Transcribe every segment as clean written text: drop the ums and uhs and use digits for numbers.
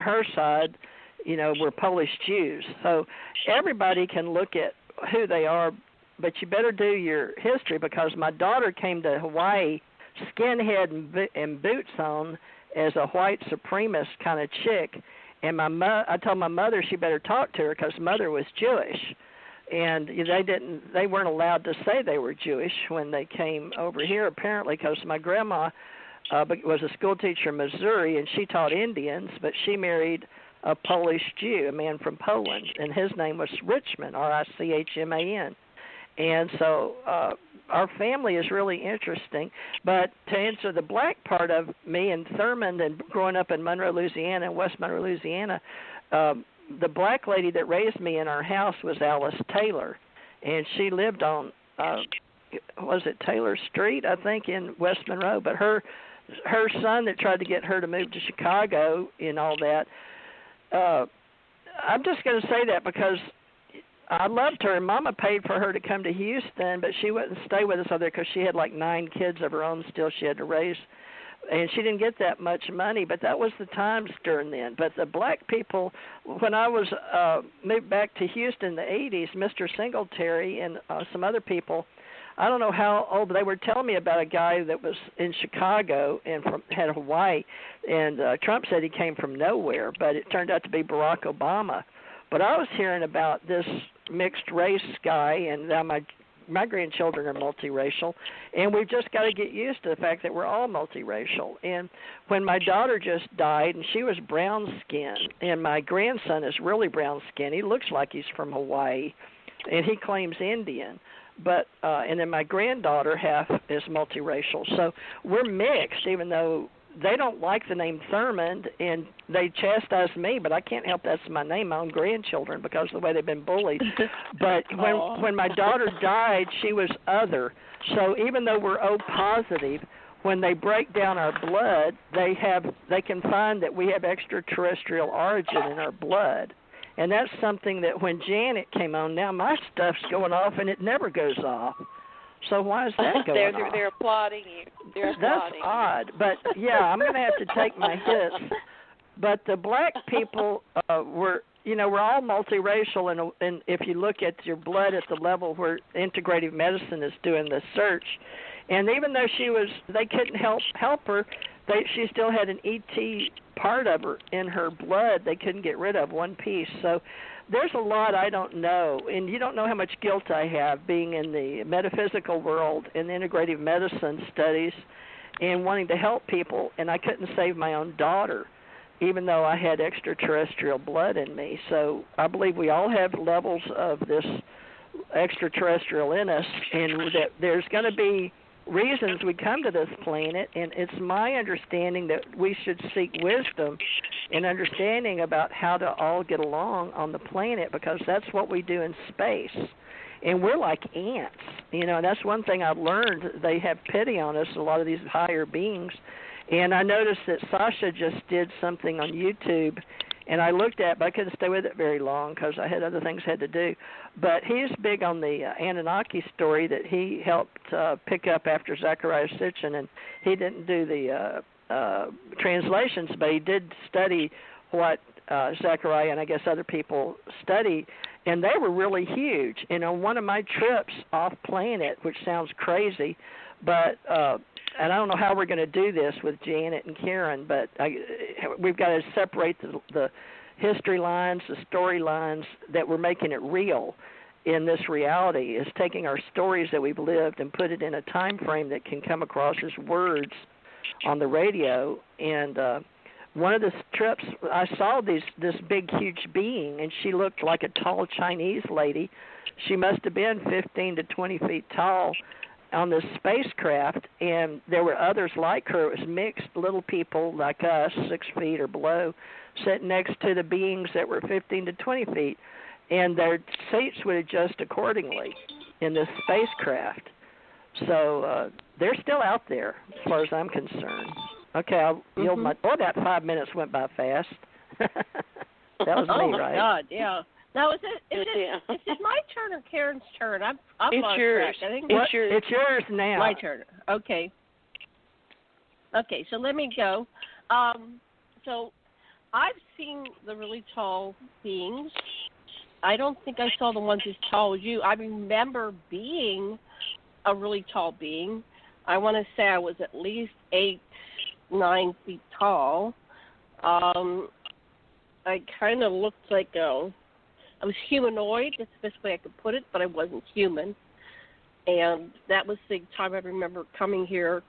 her side, were Polish Jews. So everybody can look at who they are, but you better do your history, because my daughter came to Hawaii skinhead and boots on as a white supremacist kind of chick, and I told my mother she better talk to her because mother was Jewish, and they weren't allowed to say they were Jewish when they came over here, apparently, because my grandma was a school teacher in Missouri, and she taught Indians, but she married a Polish Jew, a man from Poland, and his name was Richman, Richman. And so our family is really interesting. But to answer the black part of me and Thurmond and growing up in Monroe, Louisiana, and West Monroe, Louisiana, the black lady that raised me in our house was Alice Taylor, and she lived on, was it Taylor Street, I think, in West Monroe. But her son that tried to get her to move to Chicago and all that, I'm just going to say that because I loved her, and Mama paid for her to come to Houston, but she wouldn't stay with us over there because she had like 9 kids of her own still she had to raise, and she didn't get that much money, but that was the times during then. But the black people, when I was moved back to Houston in the 80s, Mr. Singletary and some other people, I don't know how old, but they were telling me about a guy that was in Chicago and had Hawaii, and Trump said he came from nowhere, but it turned out to be Barack Obama. But I was hearing about this mixed race guy, and now my grandchildren are multiracial, and we've just got to get used to the fact that we're all multiracial. And when my daughter just died, and she was brown skinned, and my grandson is really brown skinned, he looks like he's from Hawaii, and he claims Indian. But and then my granddaughter half is multiracial, so we're mixed. Even though they don't like the name Thurmond, and they chastise me, but I can't help that's my name. My own grandchildren, because of the way they've been bullied. But when my daughter died, she was other. So even though we're O positive, when they break down our blood, they can find that we have extraterrestrial origin in our blood. And that's something that when Janet came on, now my stuff's going off and it never goes off. So why is that going off? They're applauding you. That's odd. But, yeah, I'm going to have to take my hits. But the black people we're all multiracial. And if you look at your blood at the level where integrative medicine is doing the search, and even though they couldn't help her, she still had an ET part of her in her blood they couldn't get rid of, one piece. So there's a lot I don't know, and you don't know how much guilt I have being in the metaphysical world and integrative medicine studies and wanting to help people, and I couldn't save my own daughter, even though I had extraterrestrial blood in me. So I believe we all have levels of this extraterrestrial in us, and that there's going to be reasons we come to this planet, and it's my understanding that we should seek wisdom and understanding about how to all get along on the planet, because that's what we do in space. And we're like ants, and that's one thing I've learned. They have pity on us, a lot of these higher beings. And I noticed that Sasha just did something on YouTube, and I looked at it, but I couldn't stay with it very long because I had other things I had to do. But he's big on the Anunnaki story that he helped pick up after Zecharia Sitchin, and he didn't do the translations, but he did study what Zecharia and I guess other people study, and they were really huge. And on one of my trips off planet, which sounds crazy, but and I don't know how we're going to do this with Janet and Karen, but we've got to separate the history lines, the story lines, that we're making it real in this reality, is taking our stories that we've lived and put it in a time frame that can come across as words on the radio. And one of the trips, I saw this big, huge being, and she looked like a tall Chinese lady. She must have been 15 to 20 feet tall on this spacecraft, and there were others like her. It was mixed little people like us, 6 feet or below, sitting next to the beings that were 15 to 20 feet, and their seats would adjust accordingly in this spacecraft. So they're still out there as far as I'm concerned. Okay, I'll yield my... Oh, that 5 minutes went by fast. That was me, right? Oh, my God, yeah. Now, is it my turn or Karen's turn? I'm it's yours. I think it's yours. It's yours now. My turn. Okay. Okay, so let me go. So I've seen the really tall beings. I don't think I saw the ones as tall as you. I remember being a really tall being. I want to say I was at least 8-9 feet tall. I kind of looked like I was humanoid. That's the best way I could put it, but I wasn't human. And that was the time I remember coming here,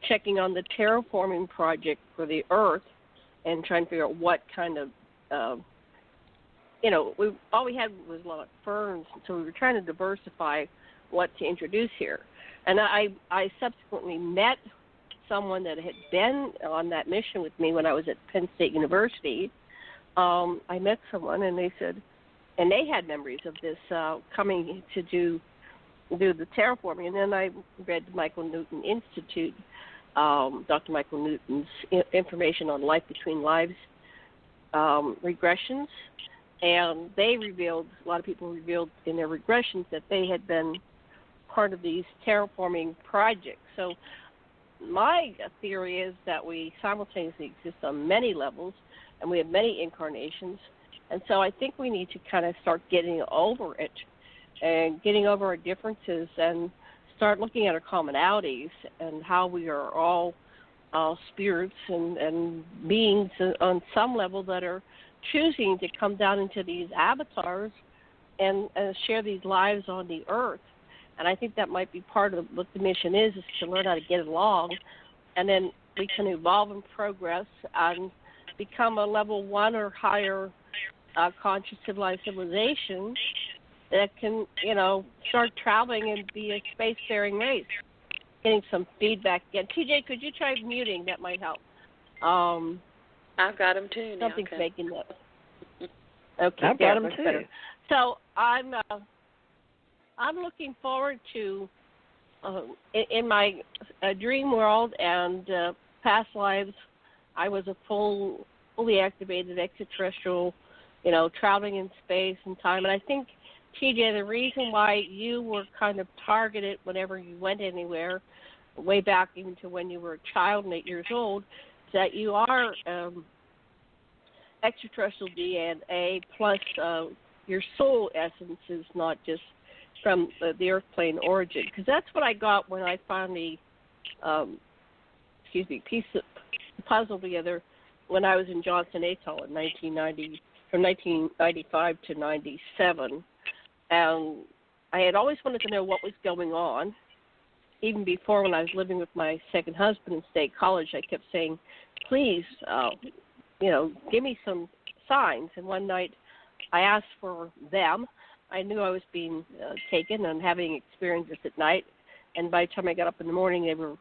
checking on the terraforming project for the Earth, and trying to figure out what kind of, all we had was a lot of ferns, so we were trying to diversify what to introduce here. And I subsequently met someone that had been on that mission with me when I was at Penn State University. I met someone, and they said, and they had memories of this coming to do the terraforming. And then I read the Michael Newton Institute, Dr. Michael Newton's information on life between lives regressions, and they revealed, a lot of people revealed in their regressions that they had been part of these terraforming projects. So my theory is that we simultaneously exist on many levels, and we have many incarnations, and so I think we need to kind of start getting over it and getting over our differences and start looking at our commonalities and how we are all spirits and beings on some level that are choosing to come down into these avatars and share these lives on the earth. And I think that might be part of what the mission is to learn how to get along, and then we can evolve and progress and become a level 1 or higher conscious civilized civilization that can, start traveling and be a spacefaring race. Getting some feedback again. TJ, could you try muting? That might help. I've got them too now. Something's making that. Okay, I've got them too. Better. So I'm looking forward to in my dream world and past lives. I was a fully activated extraterrestrial, traveling in space and time. And I think, TJ, the reason why you were kind of targeted whenever you went anywhere, way back even to when you were a child and 8 years old, is that you are extraterrestrial DNA plus your soul essence is not just from the earth plane origin. Because that's what I got when I finally, piece the puzzle together when I was in Johnson Atoll in 1990, from 1995 to 97. And I had always wanted to know what was going on. Even before, when I was living with my second husband in State College, I kept saying, please, give me some signs. And one night I asked for them. I knew I was being taken and having experiences at night. And by the time I got up in the morning, they were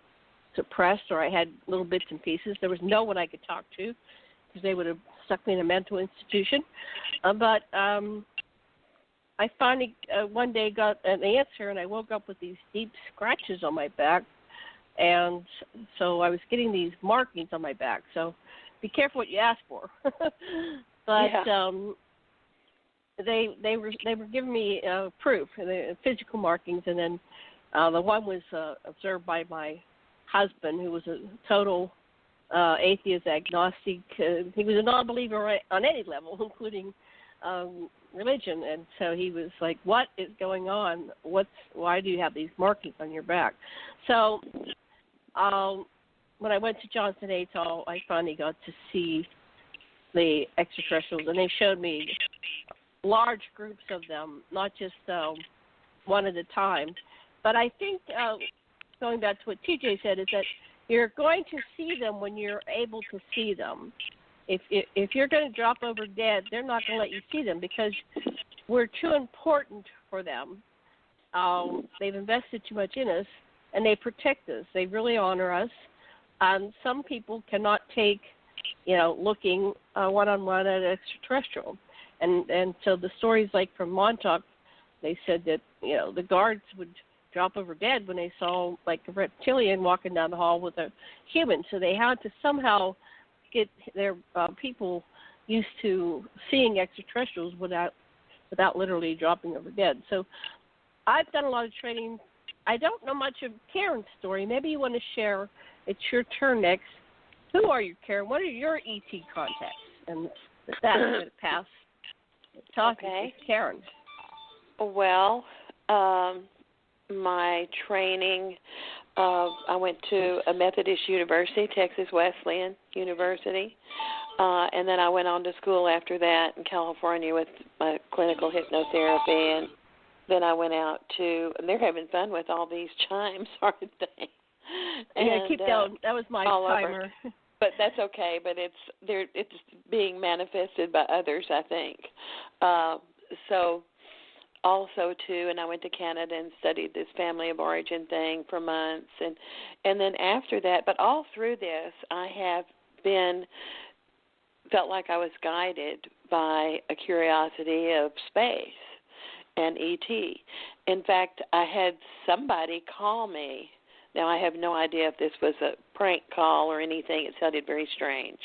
suppressed, or I had little bits and pieces. There was no one I could talk to because they would have stuck me in a mental institution. But I finally one day got an answer, and I woke up with these deep scratches on my back. And so I was getting these markings on my back. So be careful what you ask for. But yeah. They were giving me proof, the physical markings, and then the one was observed by my husband, who was a total atheist, agnostic. He was a non-believer on any level, including religion, and so he was like, "What is going on? Why do you have these markings on your back?" So when I went to Johnson Atoll, I finally got to see the extraterrestrials, and they showed me large groups of them, not just one at a time. But I think, going back to what TJ said, is that you're going to see them when you're able to see them. If you're going to drop over dead, they're not going to let you see them because we're too important for them. They've invested too much in us, and they protect us. They really honor us. Some people cannot take, looking one-on-one at an extraterrestrial. And so the stories like from Montauk, they said that, the guards would drop over dead when they saw like a reptilian walking down the hall with a human. So they had to somehow get their people used to seeing extraterrestrials without literally dropping over dead. So I've done a lot of training. I don't know much of Karen's story. Maybe you want to share. It's your turn next. Who are you, Karen? What are your ET contacts? And with that, I'm going to pass talking to Karen. Well, my training, I went to a Methodist university, Texas Wesleyan University, and then I went on to school after that in California with my clinical hypnotherapy, and then I went out to, and they're having fun with all these chimes, aren't they? Yeah, keep going. That was my timer. Over. But that's okay. But it's being manifested by others, I think. So also too, and I went to Canada and studied this family of origin thing for months, and then after that. But all through this, I have felt like I was guided by a curiosity of space and ET. In fact, I had somebody call me. Now, I have no idea if this was a prank call or anything. It sounded very strange.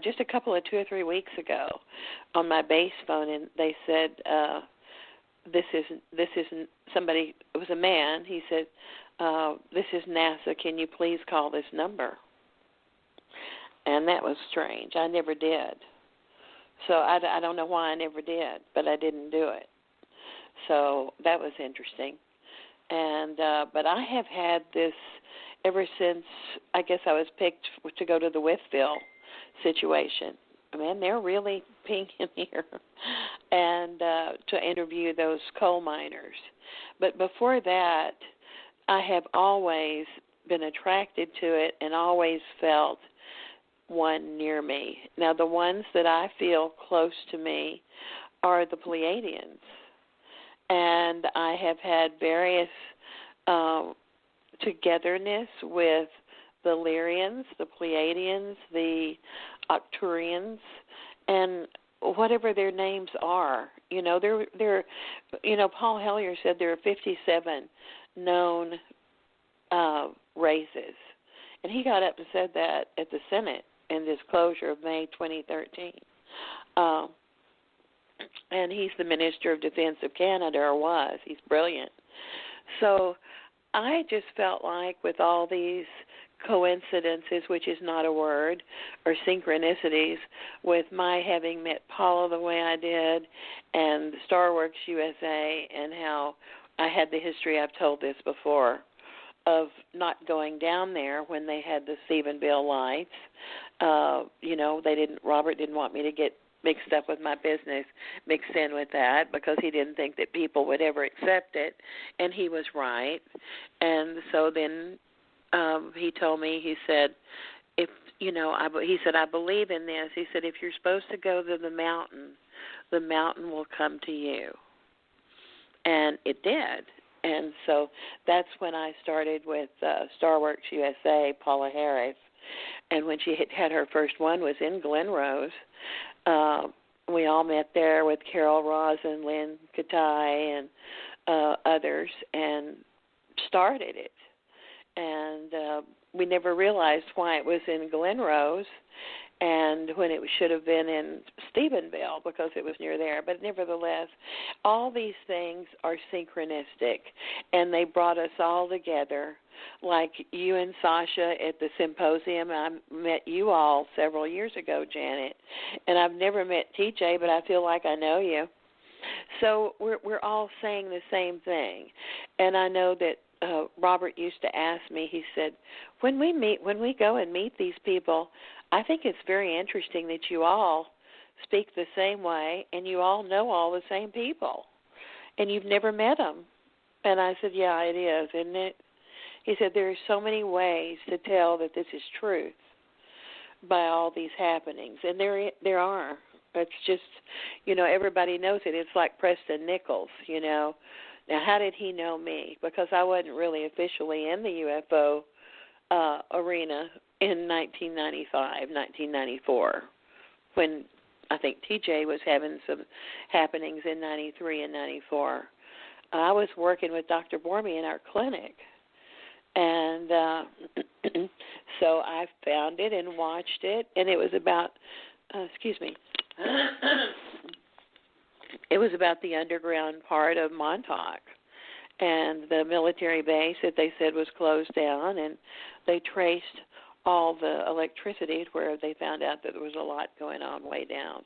Just a couple of 2 or 3 weeks ago on my base phone, and they said, this isn't somebody, it was a man. He said, this is NASA. Can you please call this number? And that was strange. I never did. So I don't know why I never did, but I didn't do it. So that was interesting. And but I have had this ever since, I guess I was picked to go to the Whitfield situation. Man, they're really pink in here. And to interview those coal miners. But before that, I have always been attracted to it and always felt one near me. Now, the ones that I feel close to me are the Pleiadians. And I have had various togetherness with the Lyrians, the Pleiadians, the Arcturians, and whatever their names are. You know, they're Paul Hellyer said there are 57 known races. And he got up and said that at the Senate in disclosure of May 2013. And he's the Minister of Defense of Canada, or was. He's brilliant. So I just felt like with all these coincidences, which is not a word, or synchronicities, with my having met Paula the way I did and Starworks USA, and how I had the history, I've told this before, of not going down there when they had the Stephenville lights. Robert didn't want me to get mixed up with my business, mixed in with that, because he didn't think that people would ever accept it, and he was right. And so then he told me, he said, he said, I believe in this. He said, if you're supposed to go to the mountain will come to you. And it did. And so that's when I started with Starworks USA, Paula Harris. And when she had her first one was in Glen Rose. We all met there with Carol Rosin, Lynn Katai, and others, and started it. And we never realized why it was in Glen Rose, and when it should have been in Stephenville because it was near there. But nevertheless, all these things are synchronistic, and they brought us all together. Like you and Sasha at the symposium, I met you all several years ago, Janet, and I've never met TJ, but I feel like I know you. So we're all saying the same thing, and I know that Robert used to ask me. He said, when we go and meet these people, I think it's very interesting that you all speak the same way, and you all know all the same people, and you've never met them. And I said, yeah, it is, isn't it? He said, there are so many ways to tell that this is truth by all these happenings. And there are. It's just, everybody knows it. It's like Preston Nichols, Now, how did he know me? Because I wasn't really officially in the UFO arena in 1995, 1994, when I think TJ was having some happenings in 93 and 94. I was working with Dr. Bormy in our clinic. And so I found it and watched it, and it was about, it was about the underground part of Montauk and the military base that they said was closed down, and they traced all the electricity, where they found out that there was a lot going on way down.